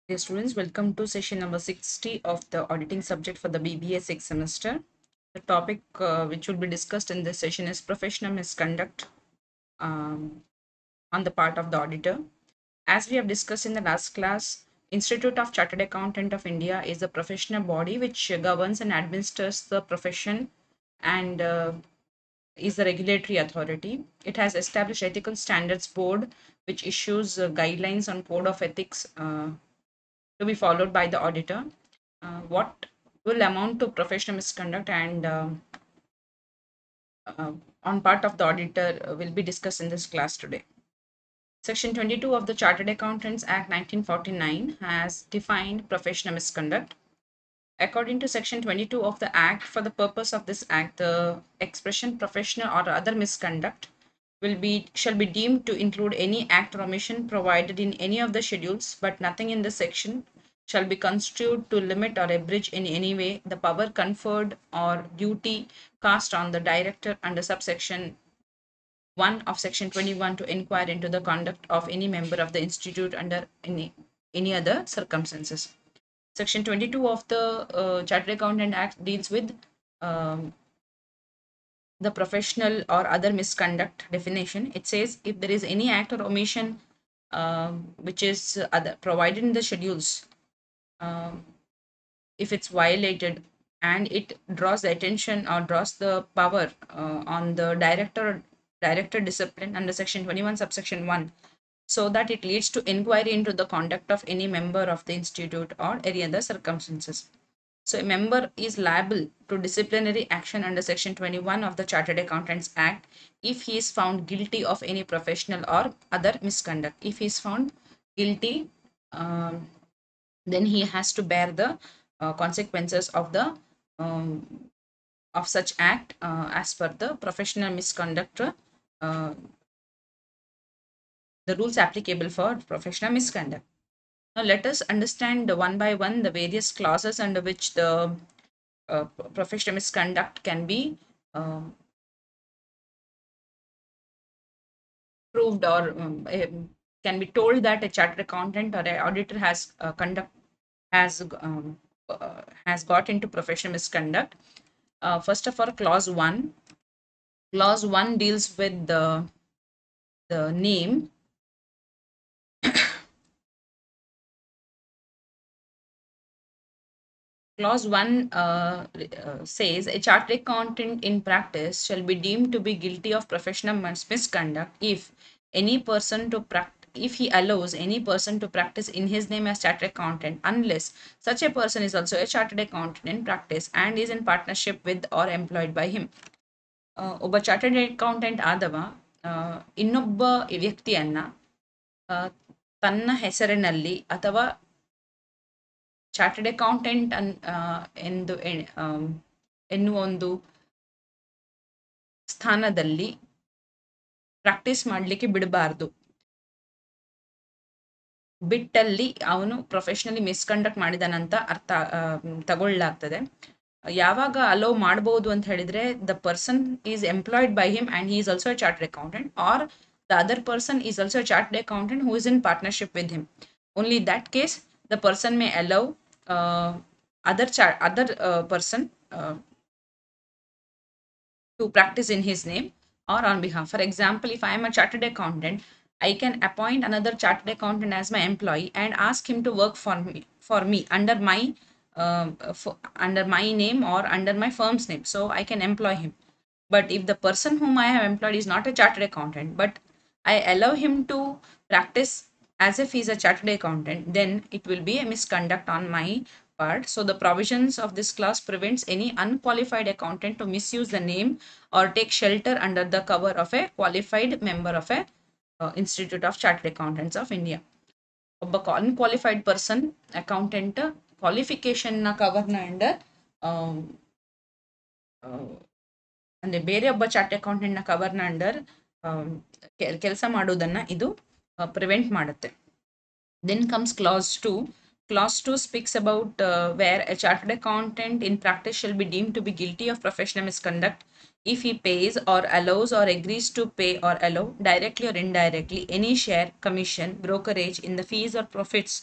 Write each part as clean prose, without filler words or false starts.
Dear students, welcome to session number 60 of the auditing subject for the BBA 6th semester. The topic which will be discussed in this session is professional misconduct um, on the part of the auditor. As we have discussed in the last class, Institute of Chartered Accountant of India is a professional body which governs and administers the profession and is the regulatory authority. It has established ethical standards board which issues guidelines on code of ethics to be followed by the auditor. What will amount to professional misconduct and uh, on part of the auditor will be discussed in this class today. Section 22 of the Chartered Accountants Act 1949 has defined professional misconduct. According to Section 22 of the Act, for the purpose of this Act, the expression professional or other misconduct shall be deemed to include any act or omission provided in any of the schedules, but nothing in this section shall be construed to limit or abridge in any way the power conferred or duty cast on the director under subsection 1 of section 21 to inquire into the conduct of any member of the institute under any other circumstances. Section 22 of the Chartered Accountant Act deals with um, the professional or other misconduct definition. It says if there is any act or omission which is provided in the schedules, um, if it's violated and it draws the attention or draws the power on the director discipline under section 21 subsection 1, so that it leads to inquiry into the conduct of any member of the institute or any other circumstances. So a member is liable to disciplinary action under section 21 of the Chartered Accountants Act if he is found guilty of any professional or other misconduct. If he is found guilty, then he has to bear the consequences of the of such act as per the professional misconduct, the rules applicable for professional misconduct. Now let us understand one by one the various clauses under which the professional misconduct can be proved, or can be told that a chartered accountant or an auditor has got into professional misconduct. First of all, clause 1. Clause 1 deals with the name. Clause 1 says a chartered accountant in practice shall be deemed to be guilty of professional misconduct if any person to if he allows any person to practice in his name as chartered accountant, unless such a person is also a chartered accountant in practice and is in partnership with or employed by him. ಒಬ್ಬ chartered accountant ಆದವ ಇನ್ನೊಬ್ಬ ವ್ಯಕ್ತಿಯನ್ನ ತನ್ನ ಹೆಸರಿನಲ್ಲಿ ಅಥವಾ chartered accountant ಎಂದು ಎನ್ನುವ ಒಂದು ಸ್ಥಾನದಲ್ಲಿ ಪ್ರಾಕ್ಟೀಸ್ ಮಾಡಲಿಕ್ಕೆ ಬಿಡಬಾರ್ದು. ಬಿಟ್ಟಲ್ಲಿ ಅವನು ಪ್ರೊಫೆಷನಲಿ ಮಿಸ್ಕಂಡಕ್ಟ್ ಮಾಡಿದಾನಂತ ಅರ್ಥ ತಗೊಳ್ಳಾಗ್ತದೆ. ಯಾವಾಗ ಅಲೋ ಮಾಡಬಹುದು ಅಂತ ಹೇಳಿದ್ರೆ the person is employed by him and he is also a chartered accountant, are the other person is also a chartered accountant who is in partnership with him. Only that case the person may allow other person to practice in his name or on behalf. For example, if I am a chartered accountant, I can appoint another chartered accountant as my employee and ask him to work for me under under my name or under my firm's name, so I can employ him. But if the person whom I have employed is not a chartered accountant, but I allow him to practice as if he's a chartered accountant, then it will be a misconduct on my part. So the provisions of this clause prevents any unqualified accountant to misuse the name or take shelter under the cover of a qualified member of a Institute of Chartered Accountants of India. ಒಬ್ಬ unqualified person accountant qualification ನ ಕವರ್ನ under ಅಂದ್ರೆ ಬೇರೆ ಒಬ್ಬ chart accountant ನ ಕವರ್ನ under ಕೆಲಸ ಮಾಡೋದನ್ನ ಇದು prevent ಮಾಡುತ್ತೆ. Then comes clause 2. Clause 2 speaks about where a chartered accountant in practice shall be deemed to be guilty of professional misconduct if he pays or allows or agrees to pay or allow directly or indirectly any share, commission, brokerage in the fees or profits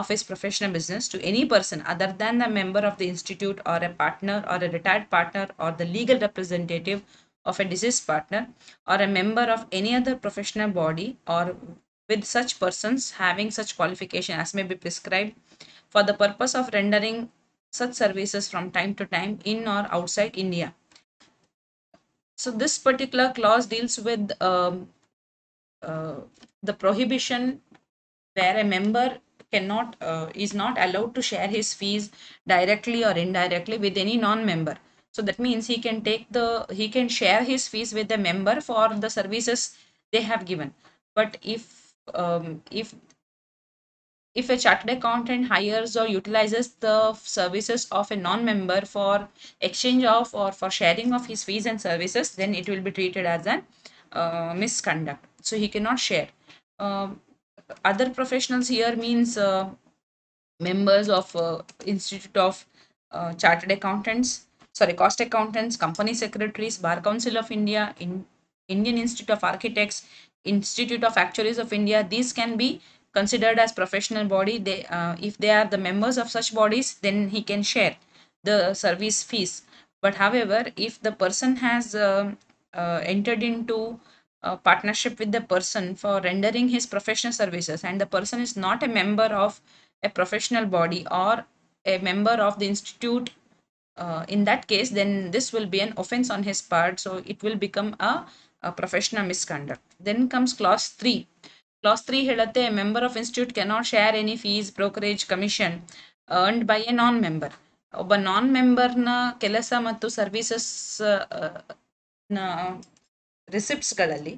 of his professional business to any person other than the member of the institute or a partner or a retired partner or the legal representative of a deceased partner or a member of any other professional body or with such persons having such qualification as may be prescribed for the purpose of rendering such services from time to time in or outside India. So this particular clause deals with the prohibition where a member cannot is not allowed to share his fees directly or indirectly with any non-member. So that means he can share his fees with the member for the services they have given. But if a chartered accountant hires or utilizes the services of a non-member for exchange of or for sharing of his fees and services, then it will be treated as an misconduct. So he cannot share. Other professionals here means members of Institute of Chartered Accountants, sorry, Cost Accountants, Company Secretaries, Bar Council of India, Indian Institute of Architects, Institute of Actuaries of India. These can be considered as professional body. They, if they are the members of such bodies, then he can share the service fees. But however, if the person has entered into a partnership with the person for rendering his professional services and the person is not a member of a professional body or a member of the institute, in that case then this will be an offense on his part, so it will become a professional misconduct. Then comes clause 3. Clause 3 ಹೇಳುತ್ತೆ a member of institute cannot share any fees, brokerage, commission earned by a non-member. ಒಬ್ಬ ನಾನ್ ಮೆಂಬರ್ನ ಕೆಲಸ ಮತ್ತು services ನ ರಿಸಿಪ್ಟ್ಸ್ಗಳಲ್ಲಿ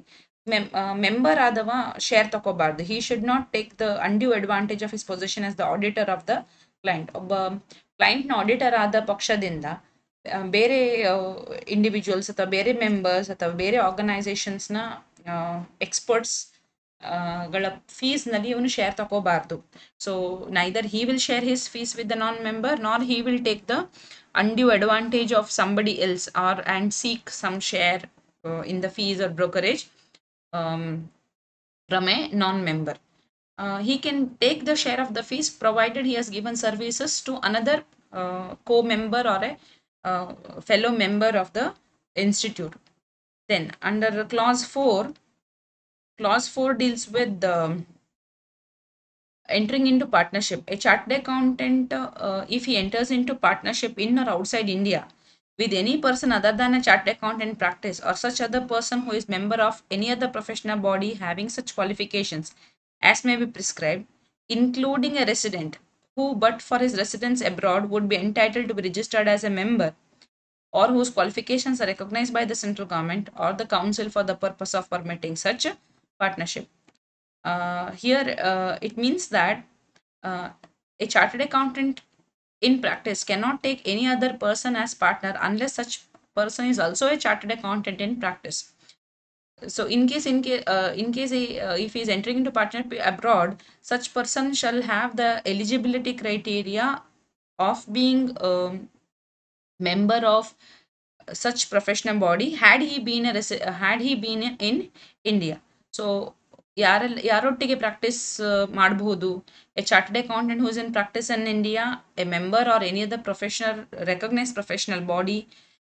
member ಆದವ share ತಗೋಬಾರ್ದು. He should not take the undue advantage of his position as the auditor of the client. ಒಬ್ಬ ಕ್ಲೈಂಟ್ನ auditor ಆದ ಪಕ್ಷದಿಂದ ಬೇರೆ ಇಂಡಿವಿಜುವಲ್ಸ್ ಅಥವಾ ಬೇರೆ ಮೆಂಬರ್ಸ್ ಅಥವಾ ಬೇರೆ ಆರ್ಗನೈಸೇಷನ್ಸ್ನ ಎಕ್ಸ್ಪರ್ಟ್ಸ್ ಗಳ ಫೀಸ್ ನಲ್ಲಿ ಇವನು ಶೇರ್ ತಗೋಬಾರ್ದು. So neither he will share his fees with the non member nor he will take the undue advantage of somebody else or and seek some share in the fees or brokerage from a non-member. He can take the share of the fees provided he has given services to another co-member or a fellow member of the institute. Then under clause 4 deals with the entering into partnership. A chartered accountant, if he enters into partnership in or outside India with any person other than a chartered accountant practice or such other person who is member of any other professional body having such qualifications as may be prescribed, including a resident who but for his residence abroad would be entitled to be registered as a member or whose qualifications are recognized by the central government or the council for the purpose of permitting such a partnership. Here it means that a chartered accountant in practice cannot take any other person as partner unless such person is also a chartered accountant in practice. So in case if he is entering into partnership abroad, such person shall have the eligibility criteria of being member of such professional body had he been in India. So ಯಾರೊಟ್ಟಿಗೆ practice ಮಾಡಬಹುದು? A chartered accountant who is in practice in India, a member or any other professional recognised professional body,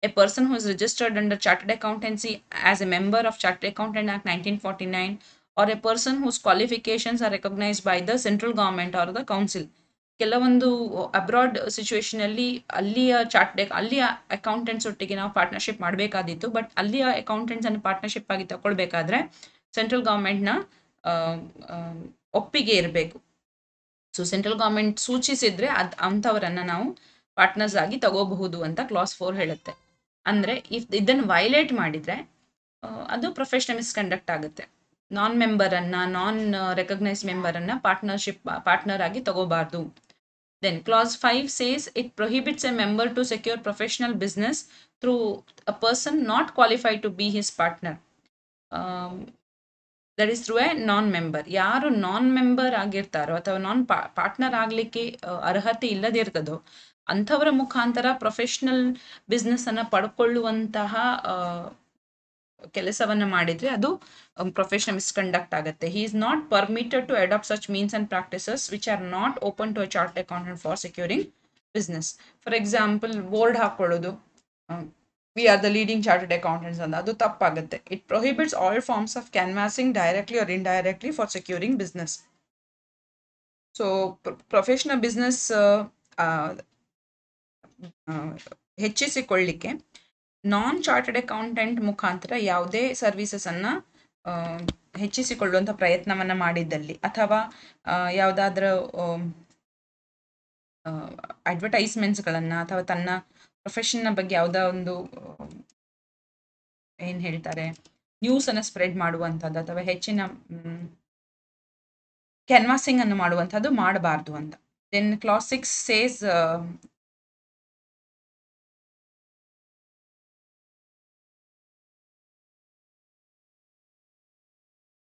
a person who is registered under chartered accountancy as a member of chartered accountant act 1949 or a person whose qualifications are recognized by the central government or the council. ಕೆಲವೊಂದು abroad situation ಅಲ್ಲಿ ಅಲ್ಲಿಯ accountants ಒಟ್ಟಿಗೆ ನಾವು partnership ಮಾಡಬೇಕಾದಿತ್ತು. But ಅಲ್ಲಿಯ accountants ಅನ್ನು partnership ಆಗಿ ತಗೊಳ್ಬೇಕಾದ್ರೆ central ಗವರ್ಮೆಂಟ್ನ ಒಪ್ಪಿಗೆ ಇರಬೇಕು. ಸೊ ಸೆಂಟ್ರಲ್ ಗವರ್ಮೆಂಟ್ ಸೂಚಿಸಿದ್ರೆ ಅಂಥವರನ್ನ ನಾವು ಪಾರ್ಟ್ನರ್ಸ್ ಆಗಿ ತಗೋಬಹುದು ಅಂತ ಕ್ಲಾಸ್ 4 ಹೇಳುತ್ತೆ. ಅಂದ್ರೆ ಇದನ್ನು ವೈಲೇಟ್ ಮಾಡಿದ್ರೆ ಅದು ಪ್ರೊಫೆಷನಲ್ ಮಿಸ್ಕಂಡಕ್ಟ್ ಆಗುತ್ತೆ. ನಾನ್ ಮೆಂಬರ್ ಅನ್ನ ನಾನ್ ರೆಕಗ್ನೈಸ್ ಮೆಂಬರ್ ಅನ್ನ ಪಾರ್ಟ್ನರ್ ಆಗಿ ತಗೋಬಾರ್ದು. Then clause 5 says it prohibits a member to secure professional business through a person not qualified to be his partner. That is through a non-member. ಯಾರು non member ಆಗಿರ್ತಾರೋ ಅಥವಾ ನಾನ್ partner ಆಗ್ಲಿಕ್ಕೆ ಅರ್ಹತೆ ಇಲ್ಲದಿರ್ತದೋ ಅಂಥವರ ಮುಖಾಂತರ professional business ಅನ್ನ ಪಡ್ಕೊಳ್ಳುವಂತಹ ಕೆಲಸವನ್ನ ಮಾಡಿದ್ರೆ ಅದು ಪ್ರೊಫೆಷನಲ್ ಮಿಸ್ಕಂಡಕ್ಟ್ ಆಗುತ್ತೆ. He is not permitted to adopt such means and practices which are not open to a chartered accountant for securing business. For example board ಹಾಕೊಳ್ಳೋದು, we are the leading chartered accountants ಅಂತ, ಅದು ತಪ್ಪಾಗುತ್ತೆ. It prohibits all forms of canvassing directly or indirectly for securing business. So professional business ಹೆಚ್ಚಿಸಿಕೊಳ್ಳಿಕ್ಕೆ non chartered accountant ಮುಖಾಂತರ ಯಾವುದೇ services ಅನ್ನ ಹೆಚ್ಚಿಸಿಕೊಳ್ಳುವಂಥ ಪ್ರಯತ್ನವನ್ನ ಮಾಡಿದ್ದಲ್ಲಿ, ಅಥವಾ ಯಾವುದಾದ್ರೂ ಅಡ್ವರ್ಟೈಸ್ಮೆಂಟ್ಸ್ಗಳನ್ನು ಅಥವಾ ತನ್ನ ಪ್ರೊಫೆಷನ್ನ ಬಗ್ಗೆ ಯಾವುದೋ ಒಂದು ಏನು ಹೇಳ್ತಾರೆ ನ್ಯೂಸ್ ಅನ್ನು ಸ್ಪ್ರೆಡ್ ಮಾಡುವಂಥದ್ದು ಅಥವಾ ಹೆಚ್ಚಿನ ಕ್ಯಾನ್ವಾಸಿಂಗ್ ಅನ್ನು ಮಾಡುವಂಥದ್ದು ಮಾಡಬಾರ್ದು ಅಂತ. Then class 6 says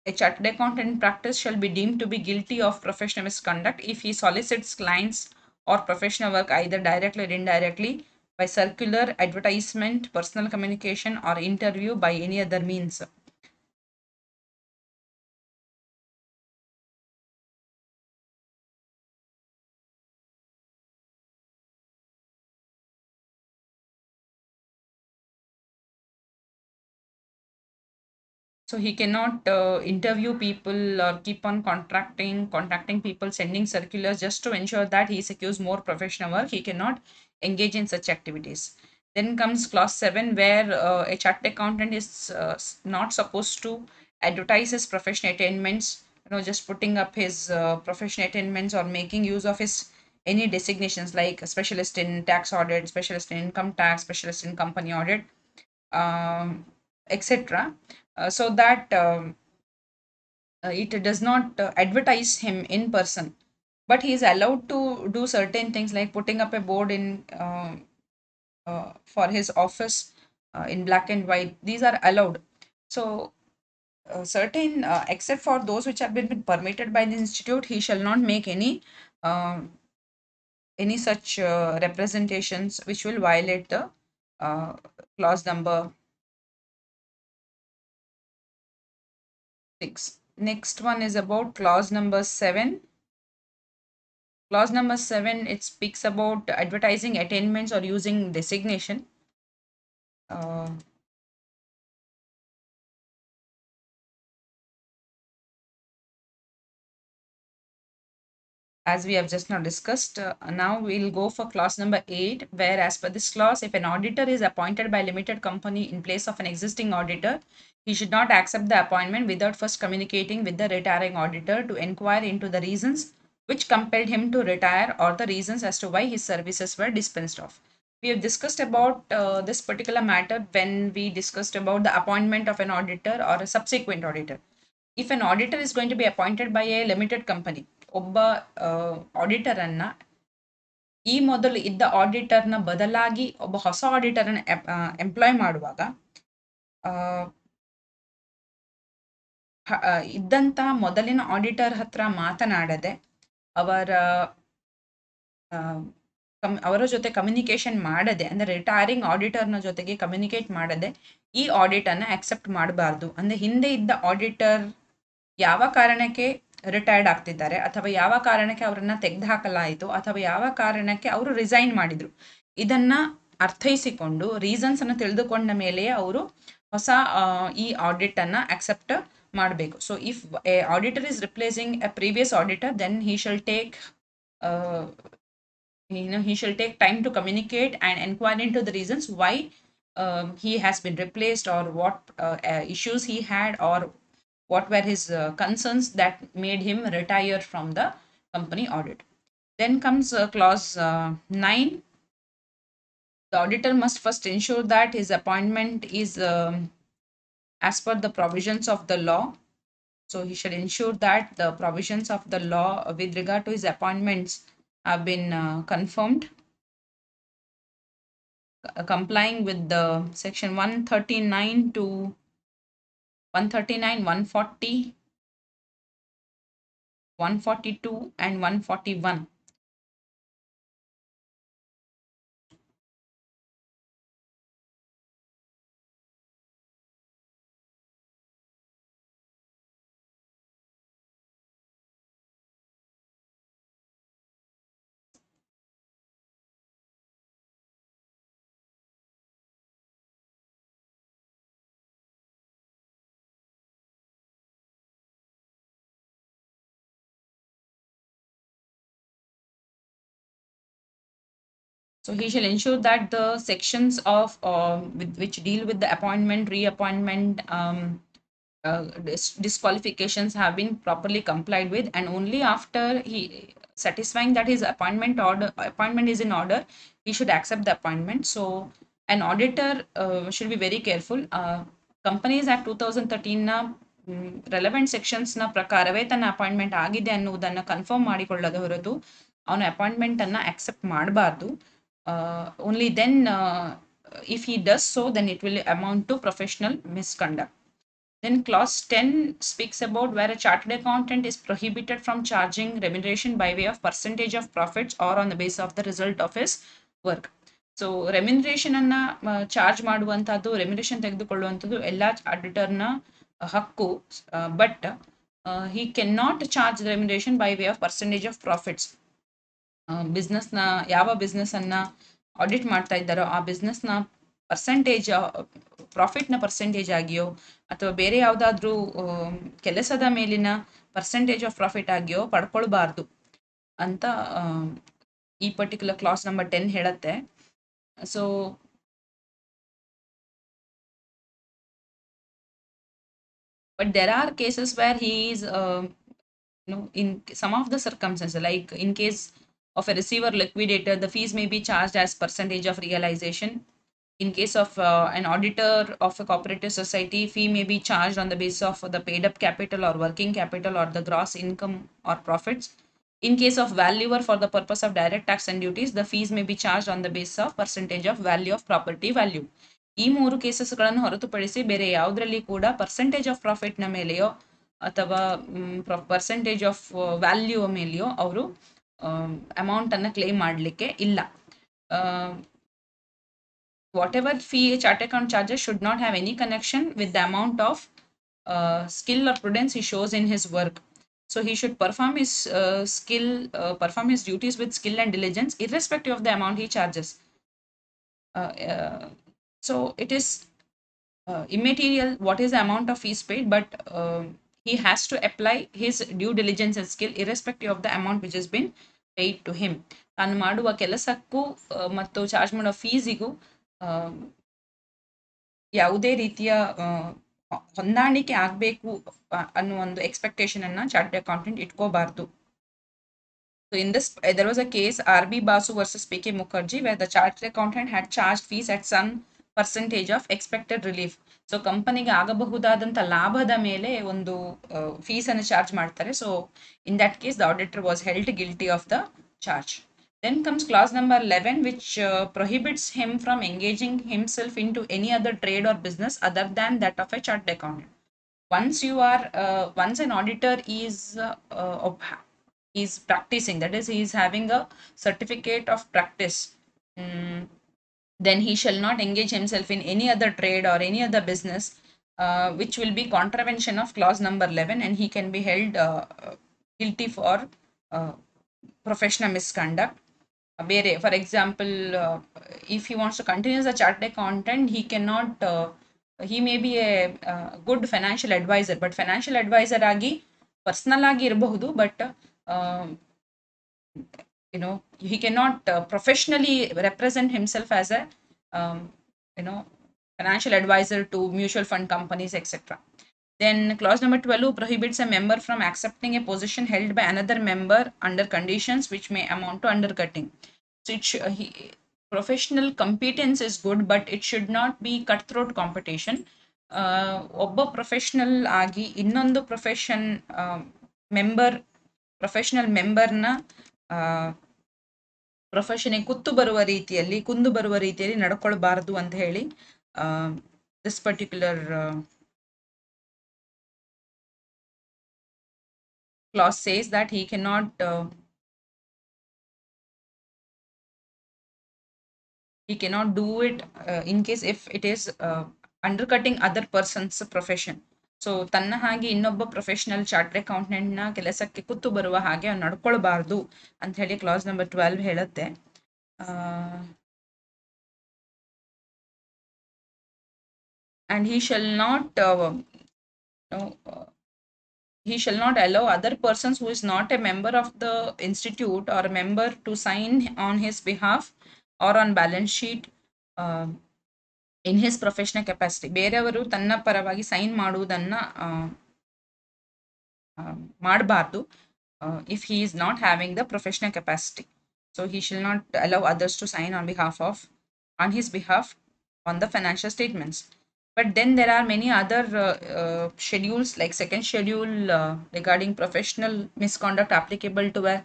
a chartered accountant in practice shall be deemed to be guilty of professional misconduct if he solicits clients or professional work either directly or indirectly by circular, advertisement, personal communication, or interview by any other means. So he cannot interview people or keep on contacting people, sending circulars just to ensure that he secures more professional work. He cannot engage in such activities. Then comes clause 7, where a chartered accountant is not supposed to advertise his professional attainments, just putting up his professional attainments or making use of his any designations like a specialist in tax audit, specialist in income tax, specialist in company audit, etc. So that it does not advertise him in person, but he is allowed to do certain things like putting up a board in for his office in black and white. These are allowed. So certain except for those which have been permitted by the institute, he shall not make any such representations which will violate the clause number 6. Next one is about clause number 7. Clause number 7, it speaks about advertising attainments or using designation. As we have just now discussed, now we'll go for clause number 8, where as per this clause, if an auditor is appointed by a limited company in place of an existing auditor, he should not accept the appointment without first communicating with the retiring auditor to inquire into the reasons which compelled him to retire or the reasons as to why his services were dispensed of. We have discussed about this particular matter when we discussed about the appointment of an auditor or a subsequent auditor. If an auditor is going to be appointed by a limited company, ಒಬ್ಬ auditor ಅನ್ನ ಈ ಮೊದಲು ಇದ್ದ ಆಡಿಟರ್ನ ಬದಲಾಗಿ ಒಬ್ಬ ಹೊಸ auditor ಅನ್ನ employee ಮಾಡುವಾಗ ಇದ್ದಂತಹ ಮೊದಲಿನ ಆಡಿಟರ್ ಹತ್ರ ಮಾತನಾಡದೆ ಅವರ ಜೊತೆ ಕಮ್ಯುನಿಕೇಶನ್ ಮಾಡದೆ, ಅಂದ್ರೆ ರಿಟೈರಿಂಗ್ ಆಡಿಟರ್ನ ಜೊತೆಗೆ ಕಮ್ಯುನಿಕೇಟ್ ಮಾಡದೆ ಈ ಆಡಿಟ್ ಅನ್ನ ಅಕ್ಸೆಪ್ಟ್ ಮಾಡಬಾರ್ದು. ಅಂದ್ರೆ ಹಿಂದೆ ಇದ್ದ ಆಡಿಟರ್ ಯಾವ ಕಾರಣಕ್ಕೆ ರಿಟೈರ್ಡ್ ಆಗ್ತಿದ್ದಾರೆ ಅಥವಾ ಯಾವ ಕಾರಣಕ್ಕೆ ಅವರನ್ನ ತೆಗೆದುಹಾಕಲಾಯಿತು ಅಥವಾ ಯಾವ ಕಾರಣಕ್ಕೆ ಅವರು ರಿಸೈನ್ ಮಾಡಿದ್ರು, ಇದನ್ನ ಅರ್ಥೈಸಿಕೊಂಡು ರೀಸನ್ಸ್ ಅನ್ನು ತಿಳಿದುಕೊಂಡ ಮೇಲೆ ಅವರು ಹೊಸ ಈ ಆಡಿಟ್ ಅನ್ನ ಅಕ್ಸೆಪ್ಟ್ ಮಾಡಬೇಕು. So if a auditor is replacing a previous auditor, then he shall take time to communicate and inquire into the reasons why he has been replaced, or what issues he had, or what were his concerns that made him retire from the company audit. Then comes clause 9. The auditor must first ensure that his appointment is as per the provisions of the law. So he should ensure that the provisions of the law with regard to his appointments have been confirmed, complying with the section 139 to 139, 140, 142 and 141. So he shall ensure that the sections of which deal with the appointment, reappointment, disqualifications have been properly complied with, and only after he satisfying that his appointment is in order, he should accept the appointment. So an auditor should be very careful. Companies Act 2013 ನ relevant sections ನ ಪ್ರಕಾರವೇ ತನ್ನ appointment ಆಗಿದೆ ಅನ್ನುವುದನ್ನು confirm ಮಾಡಿಕೊಳ್ಳದ ಹೊರತು ಅವನ appointment ಅನ್ನ ಅಕ್ಸೆಪ್ಟ್ ಮಾಡಬಾರ್ದು. Only then, if he does so, then it will amount to professional misconduct. Then clause 10 speaks about where a chartered accountant is prohibited from charging remuneration by way of percentage of profits or on the basis of the result of his work. So remuneration ಅನ್ನ charge ಮಾಡುವಂತಹದ್ದು, remuneration ತೆಗೆದುಕೊಳ್ಳುವಂಥದ್ದು ಎಲ್ಲ ಆಡಿಟರ್ನ ಹಕ್ಕು. But he cannot charge the remuneration by way of percentage of profits. ಬಿಸ್ನೆಸ್ನ ಯಾವ business ಅನ್ನ audit ಮಾಡ್ತಾ ಇದ್ದಾರೋ ಆ ಬಿಸ್ನೆಸ್ನ percentage, ಪ್ರಾಫಿಟ್ನ percentage ಆಗಿಯೋ ಅಥವಾ ಬೇರೆ ಯಾವುದಾದ್ರೂ ಕೆಲಸದ ಮೇಲಿನ ಪರ್ಸೆಂಟೇಜ್ ಆಫ್ ಪ್ರಾಫಿಟ್ ಆಗಿಯೋ ಪಡ್ಕೊಳ್ಬಾರ್ದು ಅಂತ ಈ ಪರ್ಟಿಕ್ಯುಲರ್ ಕ್ಲಾಸ್ ನಂಬರ್ 10 ಹೇಳುತ್ತೆ. So but there are cases where he is in some of the circumstances, like in case of a receiver liquidator, the fees may be charged as percentage of realization. In case of an auditor of a cooperative society, fee may be charged on the basis of the paid up capital or working capital or the gross income or profits. In case of valuer for the purpose of direct tax and duties, the fees may be charged on the basis of percentage of value of property value. ಈ ಮೂರು ಕೇಸಸ್ಗಳನ್ನು ಹೊರತುಪಡಿಸಿ ಬೇರೆ ಯಾವುದರಲ್ಲಿ ಕೂಡ percentage of ಪ್ರಾಫಿಟ್ನ ಮೇಲೆಯೋ ಅಥವಾ percentage of value ಮೇಲೆಯೋ ಅವರು ಅಮೌಂಟನ್ನು claim ಮಾಡಲಿಕ್ಕೆ ಇಲ್ಲ. Whatever fee a chartered account charges should not have any connection with the amount of skill or prudence he shows in his work. So he should perform his perform his duties with skill and diligence, irrespective of the amount he charges. So it is immaterial what is the amount of fees paid, but he has to apply his due diligence and skill irrespective of the amount which has been paid to him. ತಾನು ಮಾಡುವ ಕೆಲಸಕ್ಕೂ ಮತ್ತು charge ಮಾಡೋ ಫೀಸಿಗೂ ಯಾವುದೇ ರೀತಿಯ ಹೊಂದಾಣಿಕೆ ಆಗಬೇಕು ಅನ್ನೋ ಒಂದು ಎಕ್ಸ್ಪೆಕ್ಟೇಷನ್ ಅನ್ನ ಚಾರ್ಟರ್ಡ್ ಅಕೌಂಟೆಂಟ್ ಇಟ್ಕೋಬಾರ್ದು. So in this, there was a case RB Basu versus PK Mukherjee where the chartered accountant had charged fees at some percentage of expected relief. So ಕಂಪನಿಗೆ ಆಗಬಹುದಾದಂಥ ಲಾಭದ ಮೇಲೆ ಒಂದು ಫೀಸ್ ಅನ್ನು ಚಾರ್ಜ್ ಮಾಡ್ತಾರೆ. So in that case the auditor was held guilty of the charge. Then comes clause number 11, which prohibits him from engaging himself into any other trade or business other than that of a chartered accountant. Once an auditor is practicing, that is, he is having a certificate of practice, then he shall not engage himself in any other trade or any other business which will be contravention of clause number 11, and he can be held guilty for professional misconduct. For example, if he wants to continue as a chartered accountant, he cannot he may be a good financial advisor, but financial advisor agi personal agi irಬಹುದು, but he cannot professionally represent himself as a financial advisor to mutual fund companies, etc. Then clause number 12 prohibits a member from accepting a position held by another member under conditions which may amount to undercutting. So professional competence is good, but it should not be cutthroat competition. ಒಬ್ಬ professional ಆಗಿ ಇನ್ನೊಂದು professional ಮೆಂಬರ್ನ ಪ್ರೊಫೆಷನ್ಗೆ ಕುಂದು ಬರುವ ರೀತಿಯಲ್ಲಿ ನಡ್ಕೊಳ್ಬಾರದು ಅಂತ ಹೇಳಿ this particular clause says that he cannot do it in case if it is undercutting other person's profession. So ತನ್ನ ಹಾಗೆ ಇನ್ನೊಬ್ಬ ಪ್ರೊಫೆಷನಲ್ ಚಾರ್ಟರ್ಡ್ ಅಕೌಂಟೆಂಟ್ ನ ಕೆಲಸಕ್ಕೆ ಕುತ್ತು ಬರುವ ಹಾಗೆ ನಡ್ಕೊಳ್ಬಾರ್ದು ಅಂತ ಹೇಳಿ ಕ್ಲಾಸ್ ನಂಬರ್ 12 ಹೇಳುತ್ತೆ. And he shall not allow other persons who is not a member of the institute or a member to sign on his behalf or on balance sheet in his professional capacity. ಬೇರೆಯವರು ತನ್ನ ಪರವಾಗಿ sign ಮಾಡುವುದನ್ನ ಮಾಡಬಾರ್ದು if he is not having the professional capacity. So he shall not allow others to sign on his behalf on the financial statements. But then there are many other schedules, like second schedule regarding professional misconduct applicable to a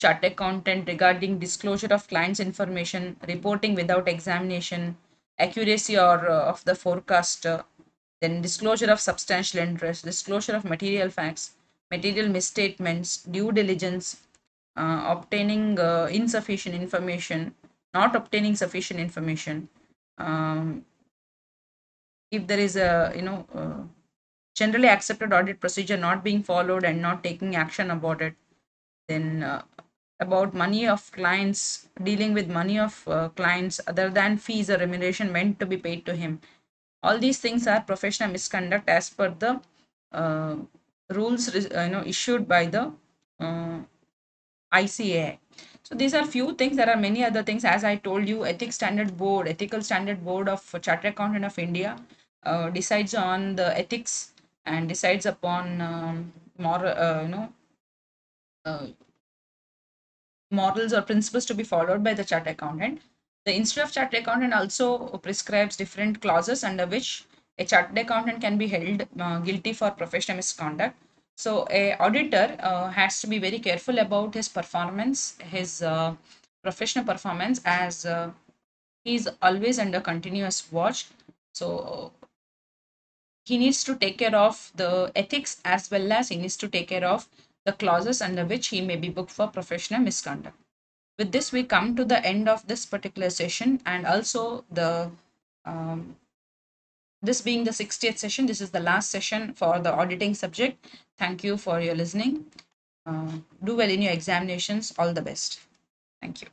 chart accountant, regarding disclosure of clients information, reporting without examination, accuracy or of the forecast, then disclosure of substantial interest, disclosure of material facts, material misstatements, due diligence, obtaining insufficient information, not obtaining sufficient information, um, if there is a generally accepted audit procedure not being followed and not taking action about it, then about money of clients, dealing with money of clients other than fees or remuneration meant to be paid to him. All these things are professional misconduct as per the uh, rules issued by the uh, ICAI. So these are few things. There are many other things. As I told you, Ethical Standard Board of Chartered Accountant of India decides on the ethics and decides upon moral, uh, morals or principles to be followed by the chartered accountant. The Institute of Chartered Accountant also prescribes different clauses under which a chartered accountant can be held guilty for professional misconduct. So, a auditor has to be very careful about his performance, his professional performance, as he is always under continuous watch. So, he needs to take care of the ethics as well as he needs to take care of the clauses under which he may be booked for professional misconduct. With this, we come to the end of this particular session, and also the this being the 60th session, this is the last session for the auditing subject. Thank you for your listening. Do well in your examinations. All the best. Thank you.